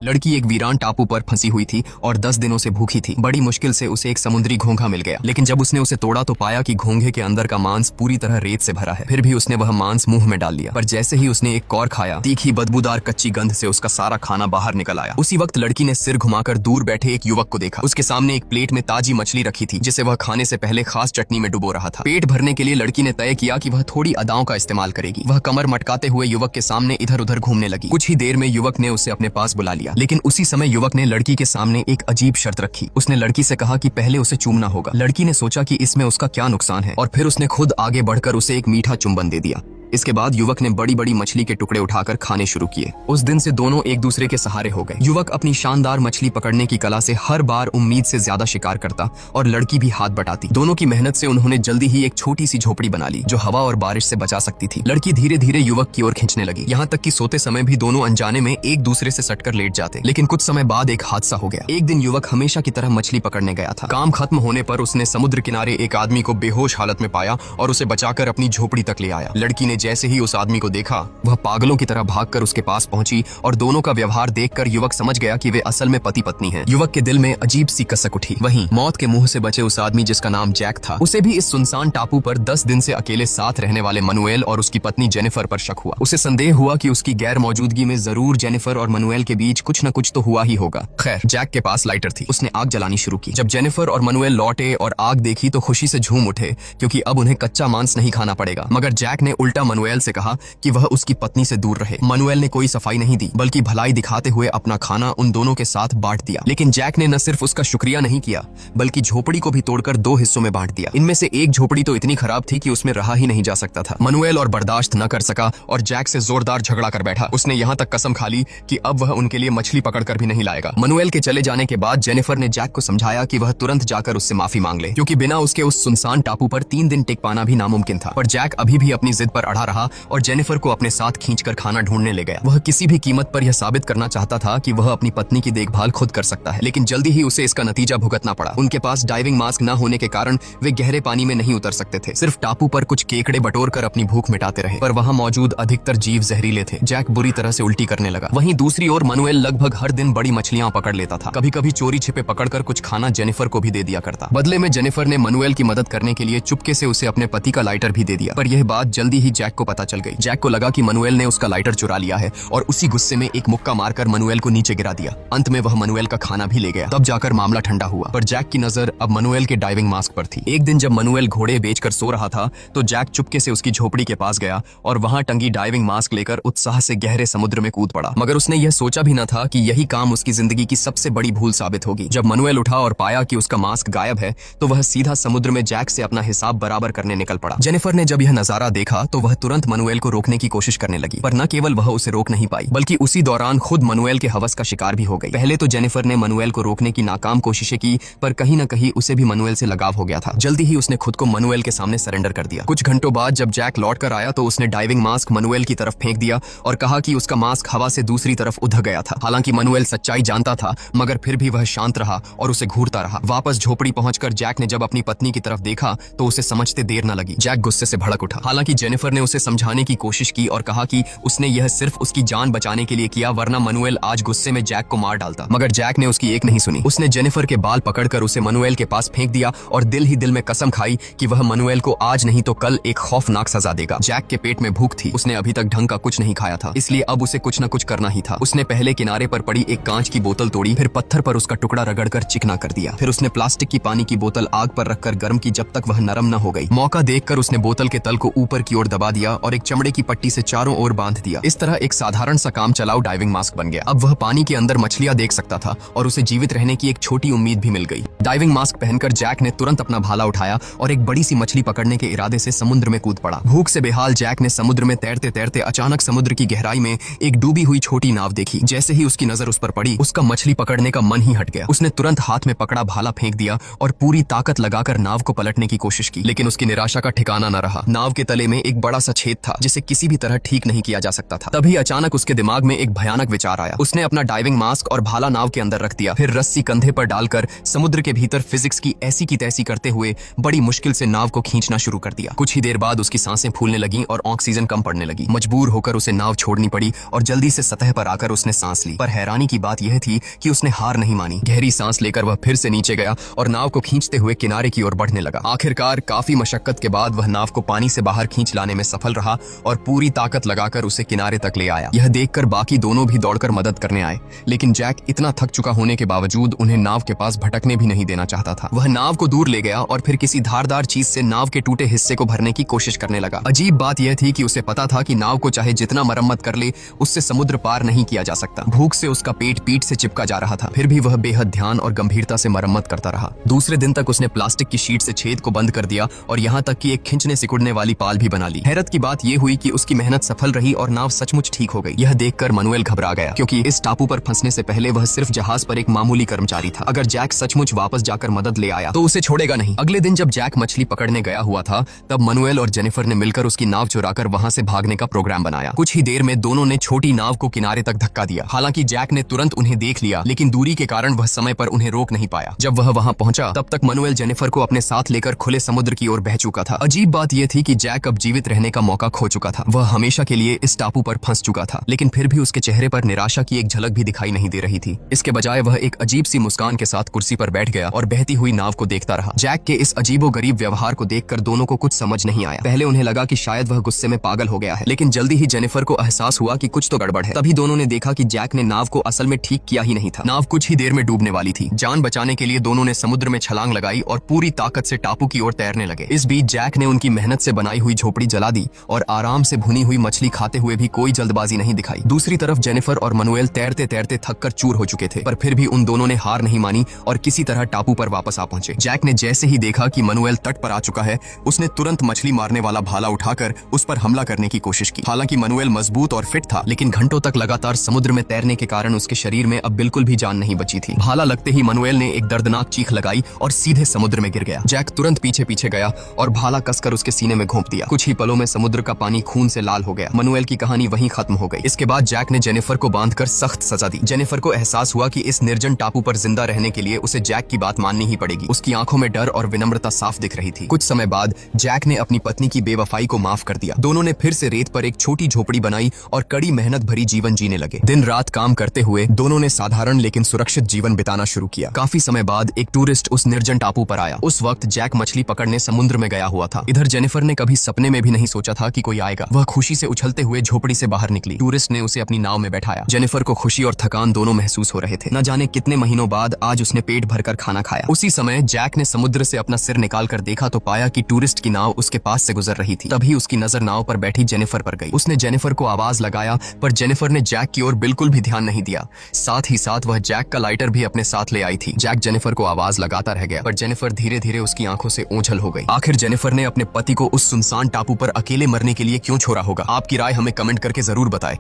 लड़की एक वीरान टापू पर फंसी हुई थी और 10 दिनों से भूखी थी। बड़ी मुश्किल से उसे एक समुद्री घोंघा मिल गया, लेकिन जब उसने उसे तोड़ा तो पाया कि घोंघे के अंदर का मांस पूरी तरह रेत से भरा है। फिर भी उसने वह मांस मुंह में डाल लिया, पर जैसे ही उसने एक कौर खाया, तीखी बदबूदार कच्ची गंध से उसका सारा खाना बाहर निकल आया। उसी वक्त लड़की ने सिर घुमाकर दूर बैठे एक युवक को देखा। उसके सामने एक प्लेट में ताजी मछली रखी थी, जिसे वह खाने से पहले खास चटनी में डुबो रहा था। पेट भरने के लिए लड़की ने तय किया कि वह थोड़ी अदाओं का इस्तेमाल करेगी। वह कमर मटकाते हुए युवक के सामने इधर उधर घूमने लगी। कुछ ही देर में युवक ने उसे अपने पास बुला लिया, लेकिन उसी समय युवक ने लड़की के सामने एक अजीब शर्त रखी। उसने लड़की से कहा कि पहले उसे चूमना होगा। लड़की ने सोचा कि इसमें उसका क्या नुकसान है, और फिर उसने खुद आगे बढ़कर उसे एक मीठा चुंबन दे दिया। इसके बाद युवक ने बड़ी बड़ी मछली के टुकड़े उठाकर खाने शुरू किए। उस दिन से दोनों एक दूसरे के सहारे हो गए। युवक अपनी शानदार मछली पकड़ने की कला से हर बार उम्मीद से ज्यादा शिकार करता और लड़की भी हाथ बटाती। दोनों की मेहनत से उन्होंने जल्दी ही एक छोटी सी झोपड़ी बना ली, जो हवा और बारिश से बचा सकती थी। लड़की धीरे धीरे युवक की ओर खींचने लगी, यहाँ तक कि सोते समय भी दोनों अनजाने में एक दूसरे से सटकर लेट जाते। लेकिन कुछ समय बाद एक हादसा हो गया। एक दिन युवक हमेशा की तरह मछली पकड़ने गया था। काम खत्म होने पर उसने समुद्र किनारे एक आदमी को बेहोश हालत में पाया और उसे बचाकर अपनी झोपड़ी तक ले आया। लड़की ने जैसे ही उस आदमी को देखा, वह पागलों की तरह भागकर उसके पास पहुंची और दोनों का व्यवहार देखकर युवक समझ गया कि वे असल में पति पत्नी हैं। युवक के दिल में अजीब सी कसक उठी। वहीं मौत के मुंह से बचे उस आदमी जिसका नाम जैक था, उसे भी इस सुनसान टापू पर 10 दिन से अकेले साथ रहने वाले मनुएल और उसकी पत्नी जेनिफर पर शक हुआ। उसे संदेह हुआ कि उसकी गैर मौजूदगी में जरूर जेनिफर और मनुएल के बीच कुछ न कुछ तो हुआ ही होगा। खैर, जैक के पास लाइटर थी। उसने आग जलानी शुरू की। जब जेनिफर और मनुएल लौटे और आग देखी तो खुशी से झूम उठे, क्योंकि अब उन्हें कच्चा मांस नहीं खाना पड़ेगा। मगर जैक ने उल्टा मनुएल से कहा कि वह उसकी पत्नी से दूर रहे। मनुएल ने कोई सफाई नहीं दी, बल्कि भलाई दिखाते हुए अपना खाना उन दोनों के साथ बांट दिया। लेकिन जैक ने न सिर्फ उसका शुक्रिया नहीं किया, बल्कि झोपड़ी को भी तोड़कर 2 हिस्सों में बांट दिया। इनमें से एक झोपड़ी तो इतनी खराब थी कि उसमें रहा ही नहीं जा सकता था। मनुएल और बर्दाश्त न कर सका और जैक से जोरदार झगड़ा कर बैठा। उसने यहाँ तक कसम खा ली कि अब वह उनके लिए मछली पकड़कर भी नहीं लाएगा। मनुएल के चले जाने के बाद जेनिफर ने जैक को समझाया कि वह तुरंत जाकर उससे माफी मांग ले, क्योंकि बिना उसके उस सुनसान टापू पर 3 दिन टिक पाना भी नामुमकिन था। पर जैक अभी भी अपनी जिद पर अड़ा रहा और जेनिफर को अपने साथ खींचकर खाना ढूंढने ले गया। वह किसी भी कीमत पर यह साबित करना चाहता था कि वह अपनी पत्नी की देखभाल खुद कर सकता है। लेकिन जल्दी ही उसे इसका नतीजा भुगतना पड़ा। उनके पास डाइविंग मास्क न होने के कारण वे गहरे पानी में नहीं उतर सकते थे। सिर्फ टापू पर कुछ केकड़े बटोरकर अपनी भूख मिटाते रहे, पर वहां मौजूद अधिकतर जीव जहरीले थे। जैक बुरी तरह से उल्टी करने लगा। वहीं दूसरी ओर मनुएल लगभग हर दिन बड़ी मछलियां पकड़ लेता था। कभी कभी चोरी छिपे पकड़कर कुछ खाना जेनिफर को भी दे दिया करता। बदले में जेनिफर ने मनुएल की मदद करने के लिए चुपके से उसे अपने पति का लाइटर भी दे दिया। पर यह बात जल्दी ही जैक को पता चल गई। जैक को लगा कि मनुएल ने उसका लाइटर चुरा लिया है और उसी गुस्से में एक मुक्का मारकर मनुएल को नीचे गिरा दिया। अंत में वह मनुएल का खाना भी ले गया। तब जाकर मामला ठंडा हुआ। पर जैक की नजर अब मनुएल के डाइविंग मास्क पर थी। एक दिन जब मनुएल घोड़े बेचकर सो रहा था, तो जैक चुपके से उसकी झोपड़ी के पास गया और वहां टंगी डाइविंग मास्क लेकर उत्साह से गहरे समुद्र में कूद पड़ा। मगर उसने यह सोचा भी न था कि यही काम उसकी जिंदगी की सबसे बड़ी भूल साबित होगी। जब मनुएल उठा और पाया कि उसका मास्क गायब है, तो वह सीधा समुद्र में जैक से अपना हिसाब बराबर करने निकल पड़ा। जेनिफर ने जब यह नजारा देखा तो वह तुरंत मनुएल को रोकने की कोशिश करने लगी, पर न केवल वह उसे रोक नहीं पाई, बल्कि उसी दौरान खुद मनुएल के हवस का शिकार भी हो गई। पहले तो जेनिफर ने मनुएल को रोकने की नाकाम कोशिशें की, पर कहीं न कहीं उसे भी मनुएल से लगाव हो गया था। जल्दी ही उसने खुद को मनुएल के सामने सरेंडर कर दिया। कुछ घंटों बाद जब जैक लौट कर आया तो उसने डाइविंग मास्क मनुएल की तरफ फेंक दिया और कहा कि उसका मास्क हवा से दूसरी तरफ उध गया था। हालांकि मनुएल सच्चाई जानता था, मगर फिर भी वह शांत रहा और उसे घूरता रहा। वापस झोपड़ी पहुंचकर जैक ने जब अपनी पत्नी की तरफ देखा तो उसे समझते देर न लगी। जैक गुस्से से भड़क उठा। हालांकि जेनिफर ने उसे समझाने की कोशिश की और कहा कि उसने यह सिर्फ उसकी जान बचाने के लिए किया, वरना मनुएल आज गुस्से में जैक को मार डालता। मगर जैक ने उसकी एक नहीं सुनी। उसने जेनिफर के बाल पकड़कर उसे मनुएल के पास फेंक दिया और दिल ही दिल में कसम खाई कि वह मनुएल को आज नहीं तो कल एक खौफनाक सजा देगा। जैक के पेट में भूख थी। उसने अभी तक ढंग का कुछ नहीं खाया था, इसलिए अब उसे कुछ न कुछ करना ही था। उसने पहले किनारे पर पड़ी एक कांच की बोतल तोड़ी, फिर पत्थर पर उसका टुकड़ा रगड़कर चिकना कर दिया। फिर उसने प्लास्टिक की पानी की बोतल आग पर रखकर गर्म की, जब तक वह नरम न हो गई। मौका देखकर उसने बोतल के तल को ऊपर की ओर दबा दिया और एक चमड़े की पट्टी से चारों ओर बांध दिया। इस तरह एक साधारण सा काम चलाऊ डाइविंग मास्क बन गया। अब वह पानी के अंदर मछलियां देख सकता था और उसे जीवित रहने की एक छोटी उम्मीद भी मिल गई। डाइविंग मास्क पहनकर जैक ने तुरंत अपना भाला उठाया और एक बड़ी सी मछली पकड़ने के इरादे से समुद्र में कूद पड़ा। भूख से बेहाल जैक ने समुद्र में तैरते तैरते अचानक समुद्र की गहराई में एक डूबी हुई छोटी नाव देखी। जैसे ही उसकी नजर उस पर पड़ी, उसका मछली पकड़ने का मन ही हट गया। उसने तुरंत हाथ में पकड़ा भाला फेंक दिया और पूरी ताकत लगाकर नाव को पलटने की कोशिश की, लेकिन उसकी निराशा का ठिकाना न रहा। नाव के तले में एक बड़ा सा छेद था जिसे किसी भी तरह ठीक नहीं किया जा सकता था। तभी अचानक उसके दिमाग में एक भयानक विचार आया। उसने अपना डाइविंग मास्क और भाला नाव के अंदर रख दिया, फिर रस्सी कंधे पर डालकर समुद्र के भीतर फिजिक्स की ऐसी की तैसी करते हुए बड़ी मुश्किल से नाव को खींचना शुरू कर दिया। कुछ ही देर बाद उसकी सांसें फूलने लगीं और ऑक्सीजन कम पड़ने लगी। मजबूर होकर उसे नाव छोड़नी पड़ी और जल्दी से सतह पर आकर उसने सांस ली। पर हैरानी की बात यह थी कि उसने हार नहीं मानी। गहरी सांस लेकर वह फिर से नीचे गया और नाव को खींचते हुए किनारे की ओर बढ़ने लगा। आखिरकार काफी मशक्कत के बाद वह नाव को पानी से बाहर खींच लाने में सफल रहा और पूरी ताकत लगाकर उसे किनारे तक ले आया। यह देखकर बाकी दोनों भी दौड़कर मदद करने आए, लेकिन जैक इतना थक चुका होने के बावजूद उन्हें नाव के पास भटकने भी नहीं देना चाहता था। वह नाव को दूर ले गया और फिर किसी धारदार चीज से नाव के टूटे हिस्से को भरने की कोशिश करने लगा। अजीब बात यह थी कि उसे पता था कि नाव को चाहे जितना मरम्मत कर ले, उससे समुद्र पार नहीं किया जा सकता। भूख से उसका पेट पीठ से चिपका जा रहा था, फिर भी वह बेहद ध्यान और गंभीरता से मरम्मत करता रहा। दूसरे दिन तक उसने प्लास्टिक की शीट से छेद को बंद कर दिया और यहाँ तक कि एक खींचने सिकुड़ने वाली पाल भी बना ली। हैरत की बात यह हुई कि उसकी मेहनत सफल रही और नाव सचमुच ठीक हो गई। यह देखकर मनुएल घबरा गया, क्योंकि इस टापू पर फंसने से पहले वह सिर्फ जहाज पर एक मामूली कर्मचारी था। अगर जैक सचमुच वापस जाकर मदद ले आया तो उसे छोड़ेगा नहीं। अगले दिन जब जैक मछली पकड़ने गया हुआ था, तब मनुएल और जेनिफर ने मिलकर उसकी नाव चुराकर वहां से भागने का प्रोग्राम बनाया। कुछ ही देर में दोनों ने छोटी नाव को किनारे तक धक्का दिया। हालांकि जैक ने तुरंत उन्हें देख लिया, लेकिन दूरी के कारण वह समय पर उन्हें रोक नहीं पाया। जब वह वहां पहुंचा, तब तक मनुएल जेनिफर को अपने साथ लेकर खुले समुद्र की ओर बह चुका था। अजीब बात यह थी कि जैक अब जीवित रहने का मौका खो चुका था। वह हमेशा के लिए इस टापू पर फंस चुका था, लेकिन फिर भी उसके चेहरे पर निराशा की एक झलक भी दिखाई नहीं दे रही थी। इसके बजाय वह एक अजीब सी मुस्कान के साथ कुर्सी पर बैठ गया और बहती हुई नाव को देखता रहा। जैक के इस अजीबोगरीब व्यवहार को देखकर दोनों को कुछ समझ नहीं आया। पहले उन्हें लगा कि शायद वह गुस्से में पागल हो गया है, लेकिन जल्दी ही जेनिफर को एहसास हुआ कि कुछ तो गड़बड़ है। तभी दोनों ने देखा कि जैक ने नाव को असल में ठीक किया ही नहीं था। नाव कुछ ही देर में डूबने वाली थी। जान बचाने के लिए दोनों ने समुद्र में छलांग लगाई और पूरी ताकत से टापू की ओर तैरने लगे। इस बीच जैक ने उनकी मेहनत से बनाई हुई झोपड़ी जला दी और आराम से भुनी हुई मछली खाते हुए भी कोई जल्दबाजी नहीं दिखाई। दूसरी तरफ जेनिफर और मनुएल तैरते तैरते थककर चूर हो चुके थे, पर फिर भी उन दोनों ने हार नहीं मानी और किसी तरह टापू पर वापस आ पहुंचे। जैक ने जैसे ही देखा कि मनुएल तट पर आ चुका है, उसने तुरंत मछली मारने वाला भाला उठाकर उस पर हमला करने की कोशिश की। हालांकि मनुएल मजबूत और फिट था, लेकिन घंटों तक लगातार समुद्र में तैरने के कारण उसके शरीर में अब बिल्कुल भी जान नहीं बची थी। भाला लगते ही मनुएल ने एक दर्दनाक चीख लगाई और सीधे समुद्र में गिर गया। जैक तुरंत पीछे पीछे गया और भाला कसकर उसके सीने में घोंप दिया। कुछ ही पलों में समुद्र का पानी खून से लाल हो गया। मनुएल की कहानी वहीं खत्म हो गई। इसके बाद जैक ने जेनिफर को बांधकर सख्त सजा दी। जेनिफर को एहसास हुआ कि इस निर्जन टापू पर जिंदा रहने के लिए उसे जैक की बात माननी ही पड़ेगी। उसकी आंखों में डर और विनम्रता साफ दिख रही थी। कुछ समय बाद जैक ने अपनी पत्नी की बेवफाई को माफ कर दिया। दोनों ने फिर से रेत पर एक छोटी झोपड़ी बनाई और कड़ी मेहनत भरी जीवन जीने लगे। दिन रात काम करते हुए दोनों ने साधारण लेकिन सुरक्षित जीवन बिताना शुरू किया। काफी समय बाद एक टूरिस्ट उस निर्जन टापू पर आया। उस वक्त जैक मछली पकड़ने समुद्र में गया हुआ था। इधर जेनिफर ने कभी सपने में भी नहीं सोचा था कि कोई आएगा। वह खुशी से उछलते हुए झोपड़ी से बाहर निकली। टूरिस्ट ने उसे अपनी नाव में बैठाया। जेनिफर को खुशी और थकान दोनों महसूस हो रहे थे। न जाने कितने महीनों बाद आज उसने पेट भरकर खाना खाया। उसी समय जैक ने समुद्र से अपना सिर निकालकर देखा तो पाया कि टूरिस्ट की नाव उसके पास से गुजर रही थी। तभी उसकी नजर नाव पर बैठी जेनिफर पर गई। उसने जेनिफर को आवाज लगाया, पर जेनिफर ने जैक की ओर बिल्कुल भी ध्यान नहीं दिया। साथ ही साथ वह जैक का लाइटर भी अपने साथ ले आई थी। जैक जेनिफर को आवाज लगाता रह गया, पर जेनिफर धीरे धीरे उसकी आंखों से ओझल हो गई। आखिर जेनिफर ने अपने पति को उस सुनसान टापू पर अकेले मरने के लिए क्यों छोड़ा होगा? आपकी राय हमें कमेंट करके जरूर बताएं।